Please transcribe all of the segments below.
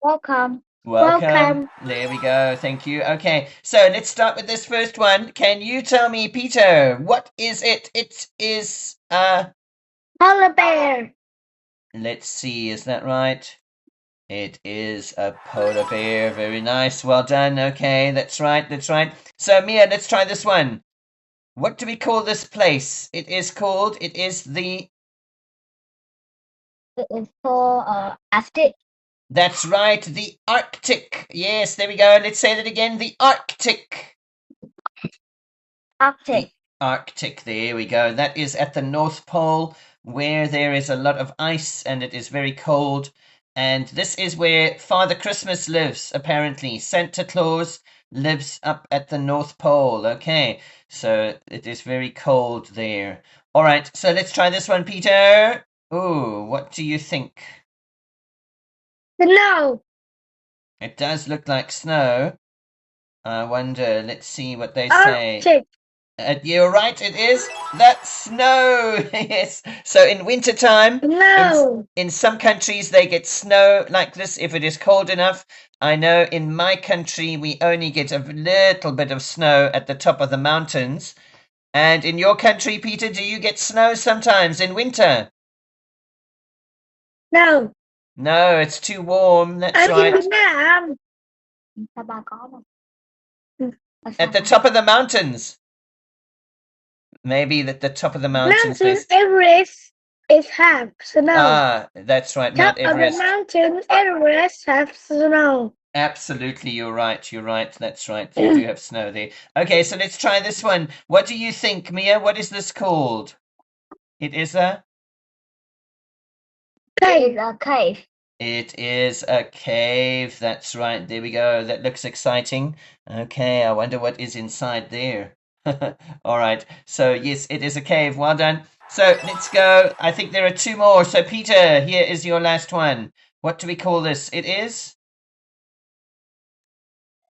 Welcome. Welcome. There we go. Thank you. Okay, so let's start with this first one. Can you tell me, Peter, what is it? It is Polar bear. let's see, is that right? It is a polar bear. Very nice. Well done. Okay, that's right. That's right. So, Mia, let's try this one. What do we call this place? It is the. It is for Arctic. That's right, the Arctic. Yes, there we go. Let's say that again. The Arctic. Arctic. The Arctic. There we go. That is at the North Pole where there is a lot of ice and it is very cold. And this is where Father Christmas lives, apparently. Santa Claus lives up at the North Pole. Okay, so it is very cold there. All right, so let's try this one, Peter. Ooh, what do you think? Snow. It does look like snow. I wonder, let's see what they say. Arctic. You're right, it is that snow. Yes. So in wintertime, No. in some countries, they get snow like this if it is cold enough. I know in my country, we only get a little bit of snow at the top of the mountains. And in your country, Peter, do you get snow sometimes in winter? No. No, it's too warm. That's Ở right. Việt Nam. Sapa có mà. At the top of the mountains. Maybe at the top of the mountains. Mountain Everest is have snow. Ah, that's right, Mount Top of the Everest. mountain Everest have snow. Absolutely, you're right. You're right. That's right. You do have snow there. Okay, so let's try this one. What do you think, Mia? What is this called? It is a Cave. It is a cave. It is a cave. That's right. There we go. That looks exciting. Okay, I wonder what is inside there. All right. So yes, it is a cave. Well done. So let's go. I think there are two more. So Peter, here is your last one. What do we call this? It is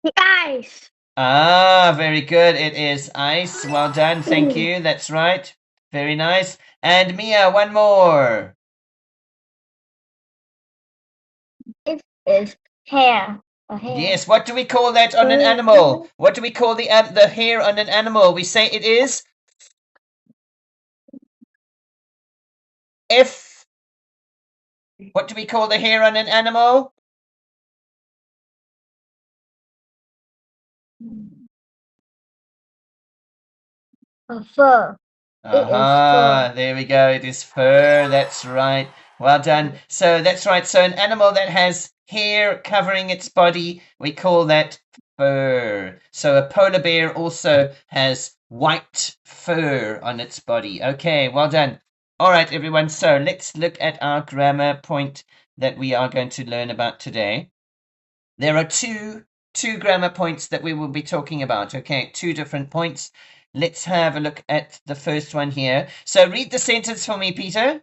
The ice. Ah, very good. It is ice. Well done. Thank you. That's right. Very nice. And Mia, one more. It is hair. A hair. Yes, what do we call that on an animal? What do we call the hair on an animal? We say it is F. What do we call the hair on an animal? A fur. Aha, there we go. It is fur. That's right. Well done. So that's right. So an animal that has hair covering its body, we call that fur. So a polar bear also has white fur on its body. Okay, well done. All right, everyone. So let's look at our grammar point that we are going to learn about today. There are two grammar points that we will be talking about. Okay, two different points. Let's have a look at the first one here. So read the sentence for me, Peter.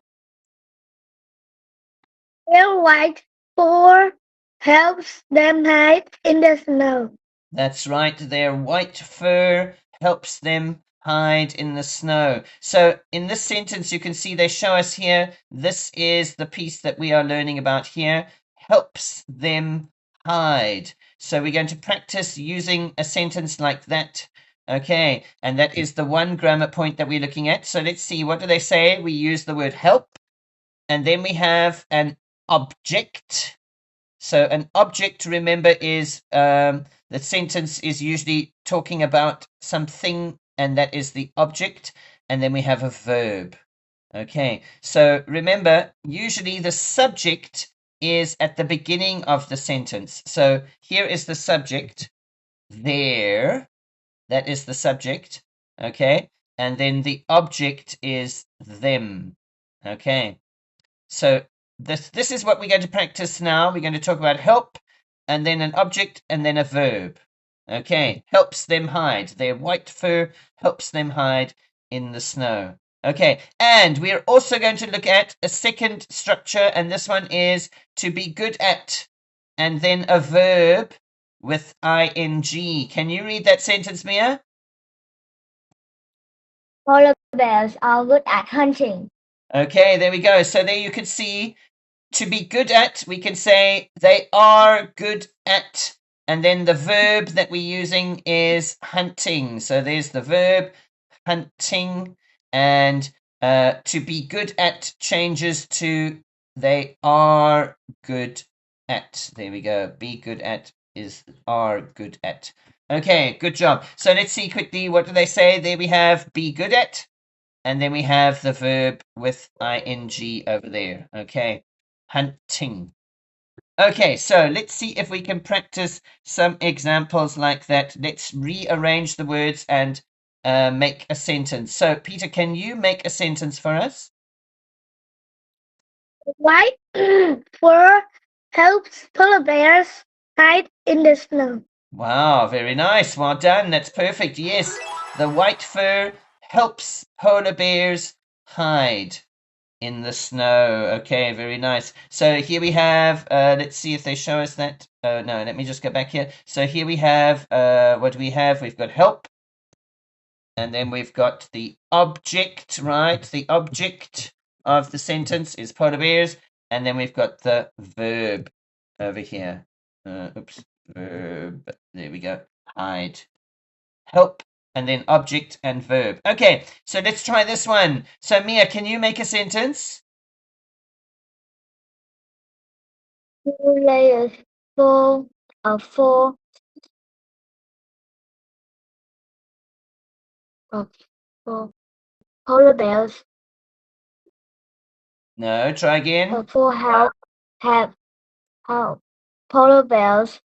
Their white fur helps them hide in the snow. That's right. Their white fur helps them hide in the snow. So in this sentence, you can see they show us here, this is the piece that we are learning about here, helps them hide. So we're going to practice using a sentence like that. Okay, and that is the one grammar point that we're looking at. So let's see, what do they say? We use the word help, and then we have an object. So an object, remember, is the sentence is usually talking about something, and that is the object. And then we have a verb. Okay, so remember, usually the subject is at the beginning of the sentence. So here is the subject, there. That is the subject. Okay, and then the object is them. Okay, so this is what we're going to practice now. We're going to talk about help, and then an object, and then a verb. Okay, helps them hide. Their white fur helps them hide in the snow. Okay, and we're also going to look at a second structure, and this one is to be good at, and then a verb with ing. Can you read that sentence, Mia? Polar bears are good at hunting. Okay, there we go. So there you can see to be good at, we can say they are good at. And then the verb that we're using is hunting. So there's the verb hunting. And to be good at changes to they are good at. There we go. Be good at is are good at. Okay, good job. So let's see quickly. What do they say? There we have be good at. And then we have the verb with ing over there. Okay, hunting. Okay, so let's see if we can practice some examples like that. Let's rearrange the words and make a sentence. So, Peter, can you make a sentence for us? White fur helps polar bears hide in the snow. Wow, very nice. Well done. That's perfect. Yes, the white fur helps polar bears hide in the snow. Okay, very nice. So here we have, let's see if they show us that. Oh, no, let me just go back here. So here we have, what do we have? We've got help. And then we've got the object, right? The object of the sentence is polar bears. And then we've got the verb over here. Verb. There we go. Hide. Help and then object and verb. Okay, so let's try this one. So Mia, can you make a sentence? 2 layers full of four polar bears. No, try again. For help polar bears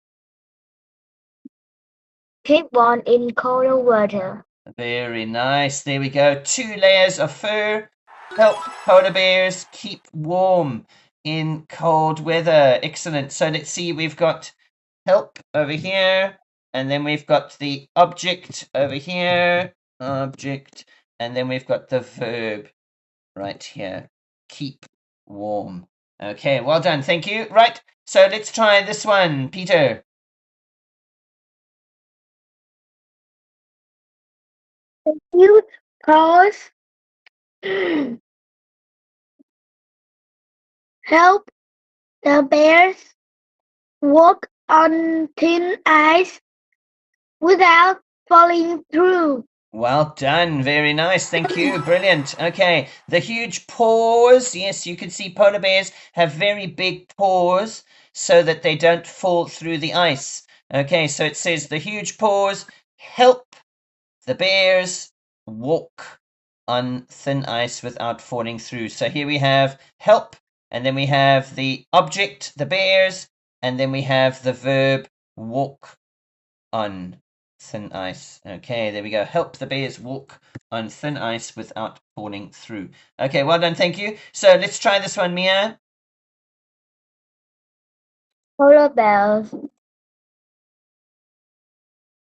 keep warm in colder weather. Very nice. There we go. 2 layers of fur help polar bears keep warm in cold weather. Excellent. So let's see, we've got help over here, and then we've got the object over here, object, and then we've got the verb right here, keep warm. Okay, well done. Thank you. Right, so let's try this one, Peter. Huge paws help the bears walk on thin ice without falling through. Well done. Very nice. Thank you. Brilliant. Okay. The huge paws. Yes, you can see polar bears have very big paws so that they don't fall through the ice. Okay, so it says the huge paws help the bears walk on thin ice without falling through. So here we have help, and then we have the object, the bears, and then we have the verb walk on thin ice. Okay, there we go. Help the bears walk on thin ice without falling through. Okay, well done. Thank you. So let's try this one, Mia. Polar bears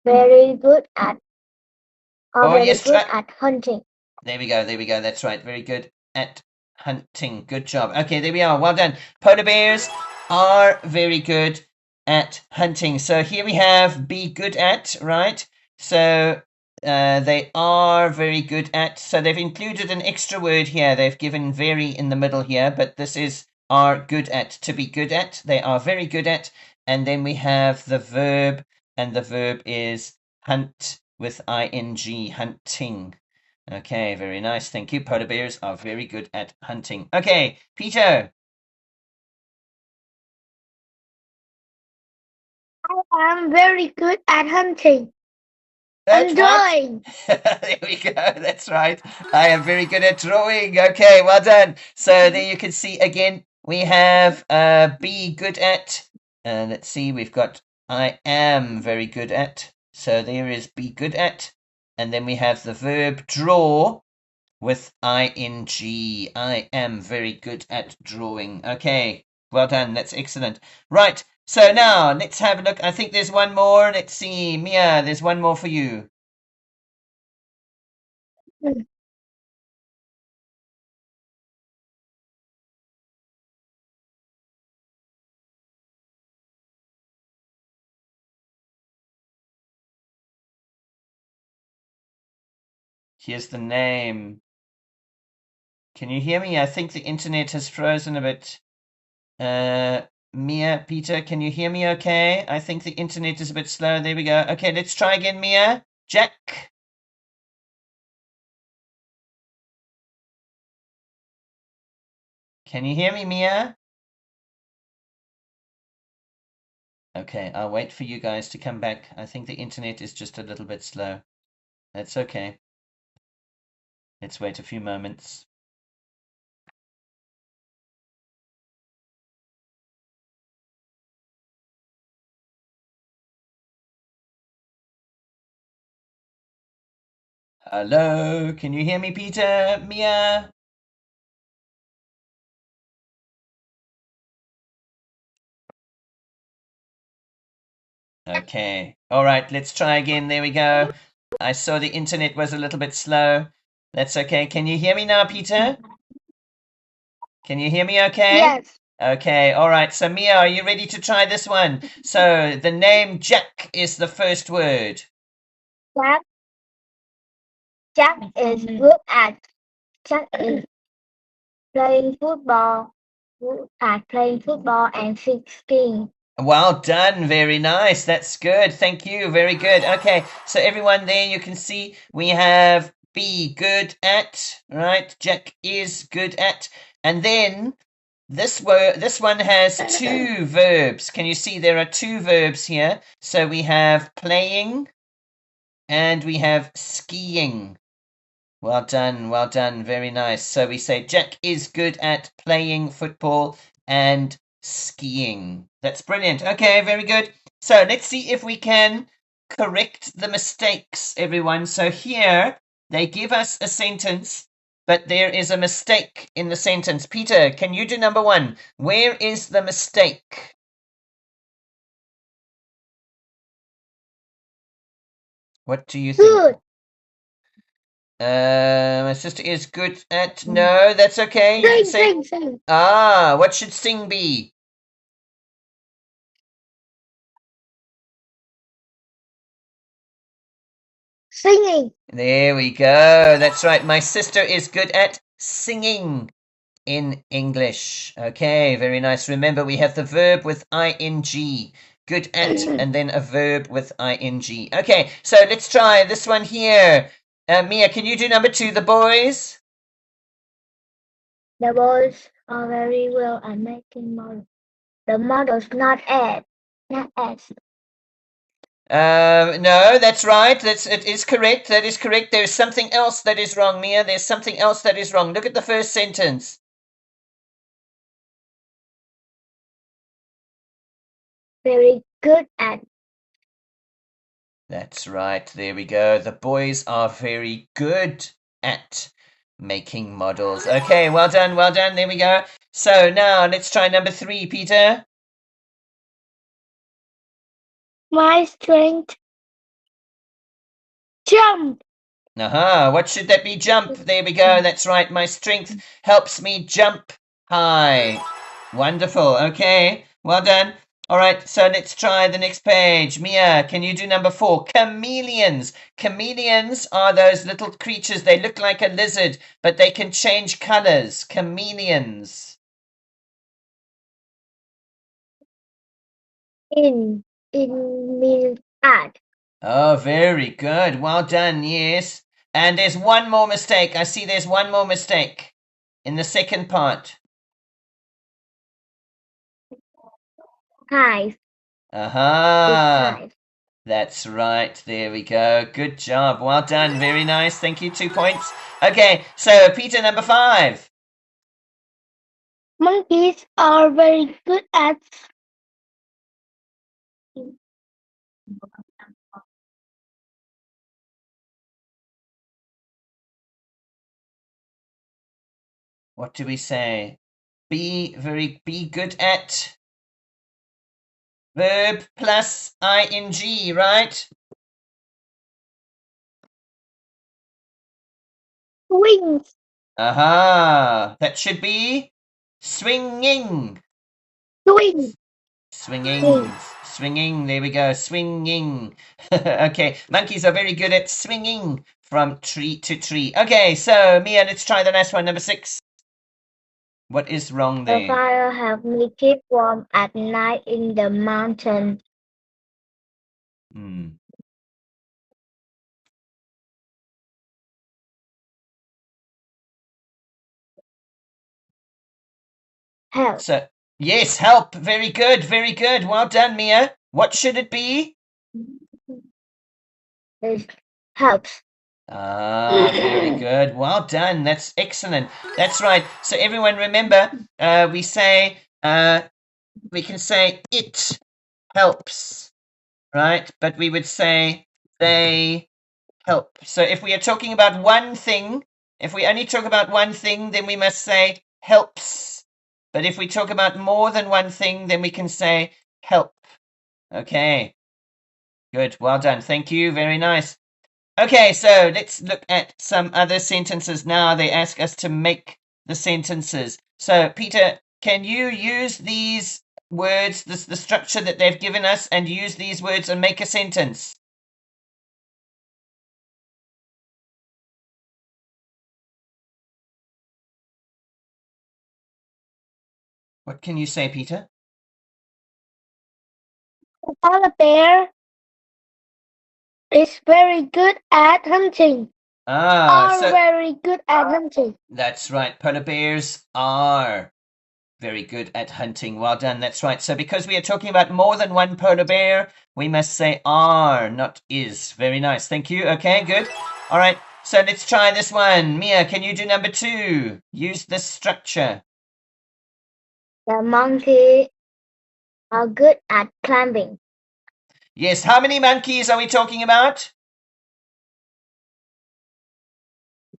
very good at Yes, try. at hunting. There we go. There we go. That's right. Very good at hunting. Good job. Okay, there we are. Well done. Polar bears are very good at hunting. So here we have be good at, right? So they are very good at. So they've included an extra word here. They've given very in the middle here, but this is are good at. To be good at. They are very good at. And then we have the verb, and the verb is hunt with ing, hunting. Okay, very nice. Thank you. Polar bears are very good at hunting. Okay, Peter. I am very good at hunting. That's And drawing. there we go. That's right. I am very good at drawing. Okay, well done. So there you can see again, we have be good at. Let's see, we've got I am very good at. So there is be good at. And then we have the verb draw with ing. I am very good at drawing. Okay, well done. That's excellent. Right, so now let's have a look. I think there's one more. Let's see. Mia, there's one more for you. Here's the name. Can you hear me? I think the internet has frozen a bit. Mia, Peter, can you hear me okay? I think the internet is a bit slow. There we go. Okay, let's try again, Mia. Jack. Can you hear me, Mia? Okay, I'll wait for you guys to come back. I think the internet is just a little bit slow. That's okay. Let's wait a few moments. Hello, can you hear me, Peter? Mia? Okay. All right, let's try again. There we go. I saw the internet was a little bit slow. That's okay. Can you hear me now, Peter? Can you hear me okay? Yes. Okay, all right. So, Mia, are you ready to try this one? So, the name Jack is the first word. Jack is good at playing football. Good at playing football and skiing. Well done. Very nice. That's good. Thank you. Very good. Okay. So everyone there, you can see we have be good at, right? Jack is good at. And then this one has two verbs. Can you see there are two verbs here? So we have playing and we have skiing. Well done. Well done. Very nice. So we say Jack is good at playing football and skiing. That's brilliant. Okay, very good. So let's see if we can correct the mistakes, everyone. So here they give us a sentence, but there is a mistake in the sentence. Peter, can you do number one? Where is the mistake? What do you think? Good. My sister is good at. No, that's okay. You can say. Sing. Ah, what should sing be? Singing. There we go. That's right. My sister is good at singing in English. Okay, very nice. Remember, we have the verb with ing. Good at, and then a verb with ing. Okay, so let's try this one here. Mia, can you do number two, the boys? The boys are very well at making models. The models not as. No, that's right. It is correct. That is correct. There's something else that is wrong, Mia. There's something else that is wrong. Look at the first sentence. Very good at. That's right. There we go. The boys are very good at making models. Okay, well done, well done. There we go. So now let's try number three, Peter. My strength. Jump. Aha, what should that be? Jump. There we go. That's right. My strength helps me jump high. Wonderful. Okay, well done. All right, so let's try the next page. Mia, can you do number four? Chameleons. Chameleons are those little creatures. They look like a lizard, but they can change colors. Chameleons. In means at. Oh, very good. Well done. Yes. And there's one more mistake. I see there's one more mistake in the second part. Hive. Aha. That's right. There we go. Good job. Well done. Very nice. Thank you. 2 points. Okay, so Peter, number five. Monkeys are very good at. What do we say? Be good at. Verb plus ing, right? Wings. Aha. That should be swinging. Swing. Swinging. There we go. Swinging. Okay. Monkeys are very good at swinging from tree to tree. Okay. So, Mia, let's try the last one. Number six. What is wrong The there? fire helps me keep warm at night in the mountain. Hmm. Help. So, yes, help. Very good. Very good. Well done, Mia. What should it be? It helps. Ah, very good. Well done. That's excellent. That's right. So everyone remember, we say, we can say it helps, right? But we would say they help. So if we are talking about one thing, if we only talk about one thing, then we must say helps. But if we talk about more than one thing, then we can say help. Okay. Good. Well done. Thank you. Very nice. Okay, so let's look at some other sentences now. They ask us to make the sentences. So, Peter, can you use these words, the structure that they've given us, and use these words and make a sentence? What can you say, Peter? The polar bear is very good at hunting. Ah, Are so very good at hunting. that's right. Polar bears are very good at hunting. Well done. That's right. So because we are talking about more than one polar bear, we must say are, not is. Very nice. Thank you. Okay, good. All right. So let's try this one. Mia, can you do number 2? Use this structure. The monkey are good at climbing. Yes. How many monkeys are we talking about?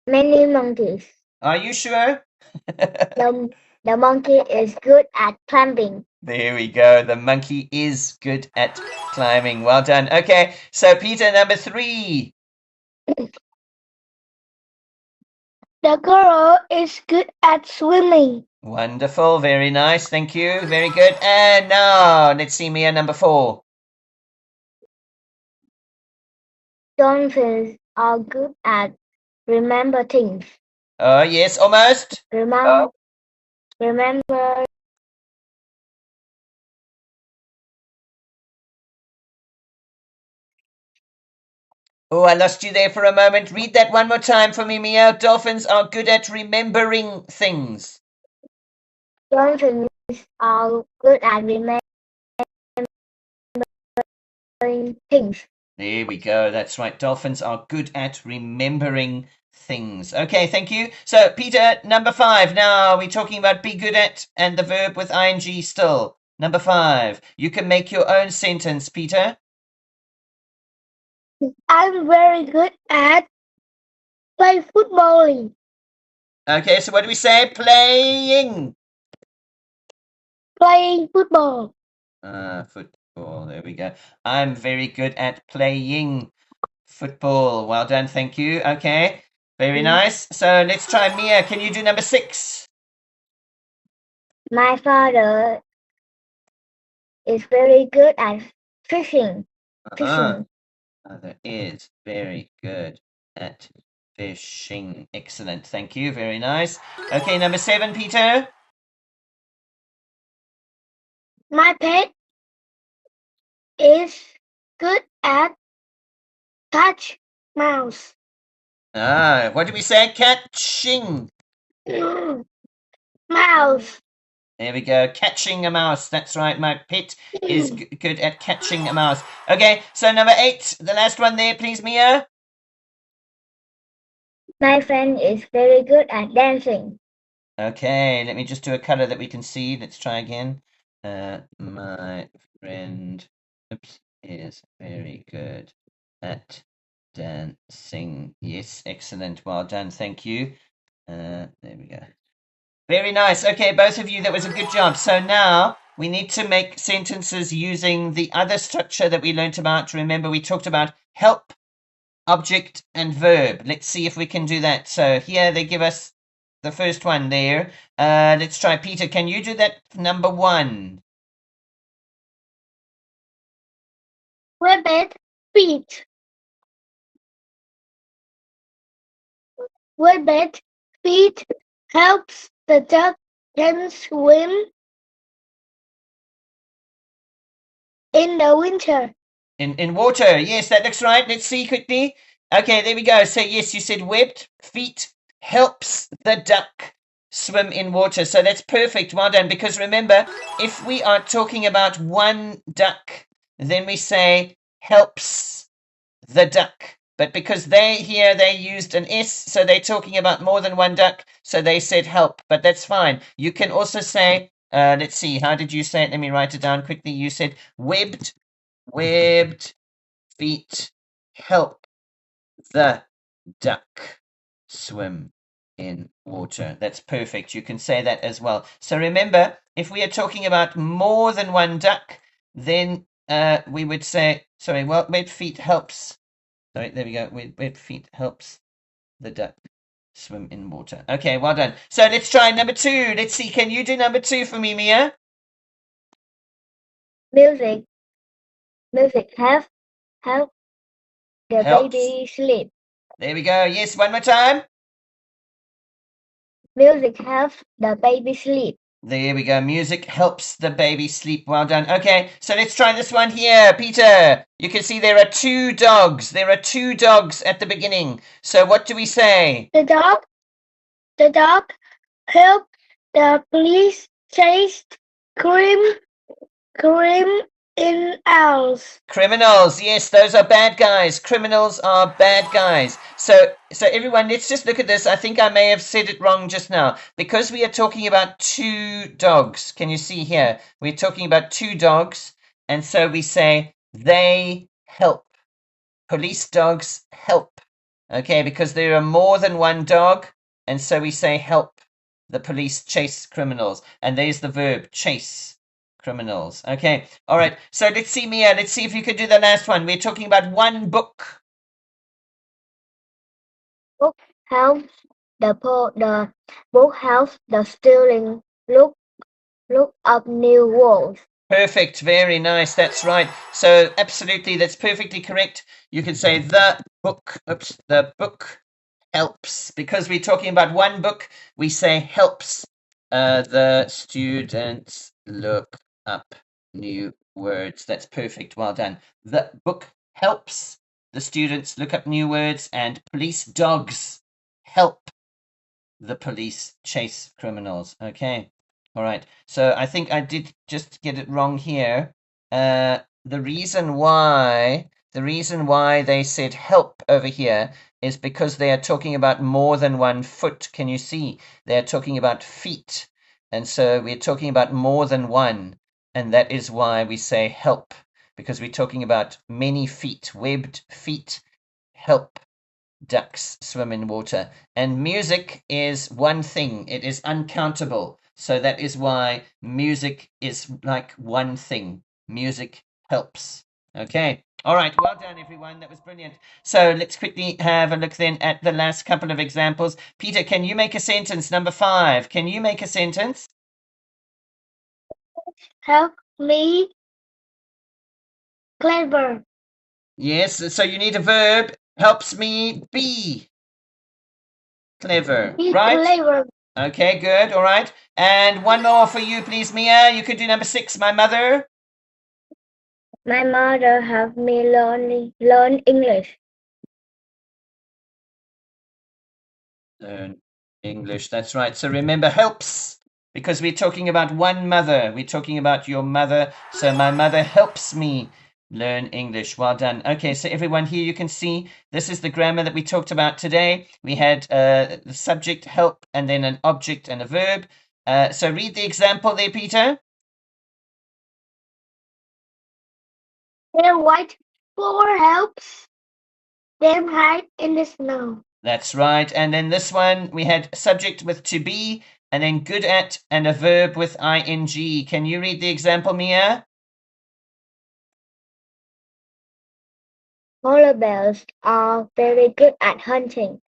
Many monkeys. Are you sure? The monkey is good at climbing. There we go. The monkey is good at climbing. Well done. Okay. So Peter, number 3. The girl is good at swimming. Wonderful. Very nice. Thank you. Very good. And now let's see Mia, number 4. Dolphins are good at remember things. Yes, almost. Remember. Oh, I lost you there for a moment. Read that one more time for me, Mia. Dolphins are good at remembering things. Dolphins are good at remembering things. There we go. That's right. Dolphins are good at remembering things. Okay, thank you. So, Peter, number 5. Now we're talking about be good at and the verb with ing still. Number 5. You can make your own sentence, Peter. I'm very good at play footballing. Okay, so what do we say? Playing. Playing football. Football. There we go. I'm very good at playing football. Well done. Thank you. Okay. Very nice. So let's try Mia. Can you do number 6? My father is very good at fishing. Mother is very good at fishing. Excellent. Thank you. Very nice. Okay, number 7, Peter. My pet is good at catch mouse. What do we say? Catching. Mouse. There we go. Catching a mouse. That's right. My pet is good at catching a mouse. Okay, so number 8, the last one there, please, Mia. My friend is very good at dancing. Okay, let me just do a color that we can see. Let's try again. My friend, is very good at dancing. Yes, excellent. Well done. Thank you. There we go. Very nice. Okay, both of you, that was a good job. So now we need to make sentences using the other structure that we learnt about. Remember, we talked about help, object, and verb. Let's see if we can do that. So here they give us the first one there. Let's try. Peter, can you do that number 1? Rabbit feet. Rabbit feet helps the duck can swim in the winter. In water. Yes, that looks right. Let's see quickly. Okay, there we go. So yes, you said webbed feet helps the duck swim in water. So that's perfect. Well done. Because remember, if we are talking about one duck, then we say helps the duck. But because they used an S, so they're talking about more than one duck, so they said help. But that's fine. You can also say, let's see, how did you say it? Let me write it down quickly. You said webbed feet help the duck swim in water. That's perfect. You can say that as well. So remember, if we are talking about more than one duck, then we would say, sorry, well, webbed feet helps. Sorry, there we go. Webbed feet helps the duck swim in water. Okay, well done. So let's try number 2. Let's see. Can you do number 2 for me, Mia? Music help the Helps. baby sleep. There we go. Yes, one more time. Music helps the baby sleep. There we go. Music helps the baby sleep. Well done. Okay, so let's try this one here. Peter, you can see there are 2 dogs. There are 2 dogs at the beginning. So what do we say? The dog helps the police chase crime in owls. Criminals. Yes, those are bad guys. Criminals are bad guys. So everyone, let's just look at this. I think I may have said it wrong just now. Because we are talking about 2 dogs. Can you see here? We're talking about 2 dogs. And so we say they help. Police dogs help. Okay, because there are more than one dog. And so we say help the police chase criminals. And there's the verb, chase criminals. Okay, all right. So let's see, Mia. Let's see if you could do the last one. We're talking about one book. Book helps the book helps the student look up new words. Perfect. Very nice. That's right. So absolutely, that's perfectly correct. You could say the book. Oops, the book helps. Because we're talking about one book, we say helps the students look up new words. That's perfect. Well done. The book helps the students look up new words, and police dogs help the police chase criminals. Okay. All right. So I think I did just get it wrong here. The reason why they said help over here is because they are talking about more than one foot. Can you see? They are talking about feet. And so we're talking about more than one. And that is why we say help, because we're talking about many feet, webbed feet help ducks swim in water. And music is one thing, it is uncountable. So that is why music is like one thing. Music helps. Okay. All right. Well done, everyone. That was brilliant. So let's quickly have a look then at the last couple of examples. Peter, can you make a sentence? Number 5. Can you make a sentence? Help me clever. Yes. So you need a verb. Helps me be clever. Be right? clever. Okay, good. All right. And one more for you, please, Mia. You could do number 6, my mother. My mother helped me learn English. Learn English. That's right. So remember, helps, because we're talking about one mother. We're talking about your mother. So my mother helps me learn English. Well done. Okay, so everyone here, you can see this is the grammar that we talked about today. We had the subject, help, and then an object and a verb. So read the example there, Peter. Their white fur helps them hide in the snow. That's right. And then this one, we had subject with to be, and then good at, and a verb with ing. Can you read the example, Mia? Polar bears are very good at hunting.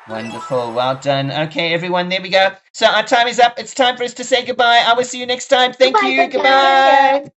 Wonderful. Well done. Okay, everyone, there we go. So our time is up. It's time for us to say goodbye. I will see you next time. Thank you. Goodbye.